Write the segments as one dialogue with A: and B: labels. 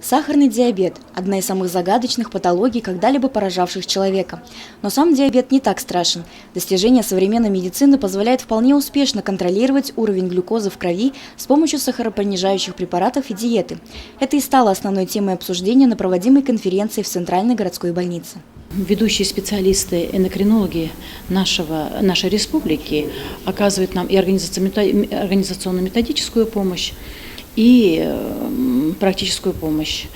A: Сахарный диабет – одна из самых загадочных патологий, когда-либо поражавших человека. Но сам диабет не так страшен. Достижения современной медицины позволяют вполне успешно контролировать уровень глюкозы в крови с помощью сахаропонижающих препаратов и диеты. Это и стало основной темой обсуждения на проводимой конференции в Центральной городской больнице.
B: Ведущие специалисты, эндокринологи нашей республики оказывают нам и организационно-методическую помощь, и практическую помощь.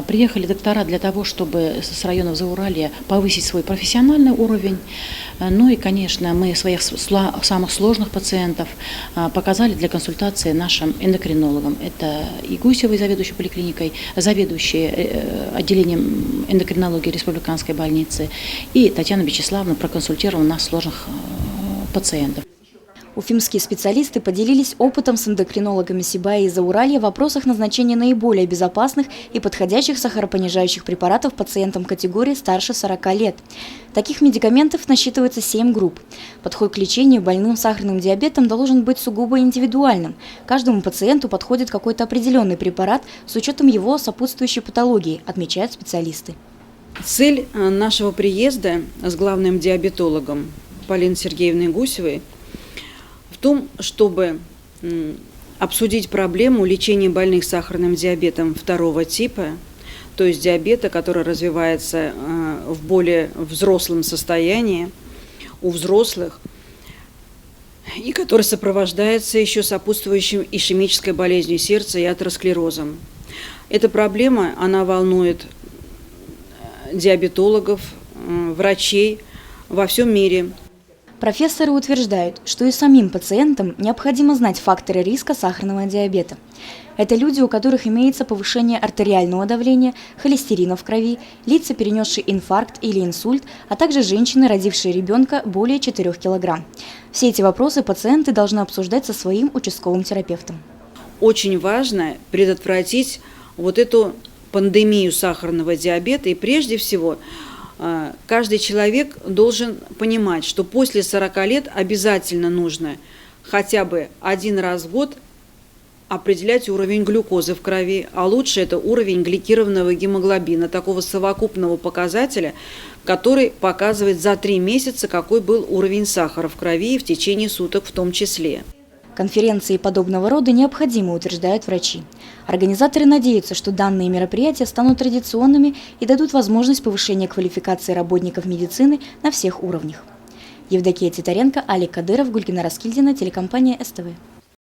B: Приехали доктора для того, чтобы с районов Зауралья повысить свой профессиональный уровень. Ну и, конечно, мы своих самых сложных пациентов показали для консультации нашим эндокринологам. Это и Гусева, заведующая поликлиникой, заведующая отделением эндокринологии республиканской больницы, и Татьяна Вячеславовна проконсультировала нас сложных пациентов.
A: Уфимские специалисты поделились опытом с эндокринологами Сибая и Зауралья в вопросах назначения наиболее безопасных и подходящих сахаропонижающих препаратов пациентам категории старше 40 лет. Таких медикаментов насчитывается 7 групп. Подход к лечению больным сахарным диабетом должен быть сугубо индивидуальным. Каждому пациенту подходит какой-то определенный препарат с учетом его сопутствующей патологии, отмечают специалисты.
C: Цель нашего приезда с главным диабетологом Полиной Сергеевной Гусевой в том, чтобы обсудить проблему лечения больных сахарным диабетом второго типа, то есть диабета, который развивается в более взрослом состоянии у взрослых, и который сопровождается еще сопутствующим ишемической болезнью сердца и атеросклерозом. Эта проблема, она волнует диабетологов, врачей во всем мире.
A: Профессоры утверждают, что и самим пациентам необходимо знать факторы риска сахарного диабета. Это люди, у которых имеется повышение артериального давления, холестерина в крови, лица, перенесшие инфаркт или инсульт, а также женщины, родившие ребенка более 4 кг. Все эти вопросы пациенты должны обсуждать со своим участковым терапевтом.
C: Очень важно предотвратить вот эту пандемию сахарного диабета, и прежде всего каждый человек должен понимать, что после 40 лет обязательно нужно хотя бы один раз в год определять уровень глюкозы в крови, а лучше это уровень гликированного гемоглобина, такого совокупного показателя, который показывает за 3 месяца, какой был уровень сахара в крови и в течение суток в том числе.
A: Конференции подобного рода необходимы, утверждают врачи. Организаторы надеются, что данные мероприятия станут традиционными и дадут возможность повышения квалификации работников медицины на всех уровнях. Евдокия Титаренко, Алик Кадыров, Гульгина Раскильдина, телекомпания СТВ.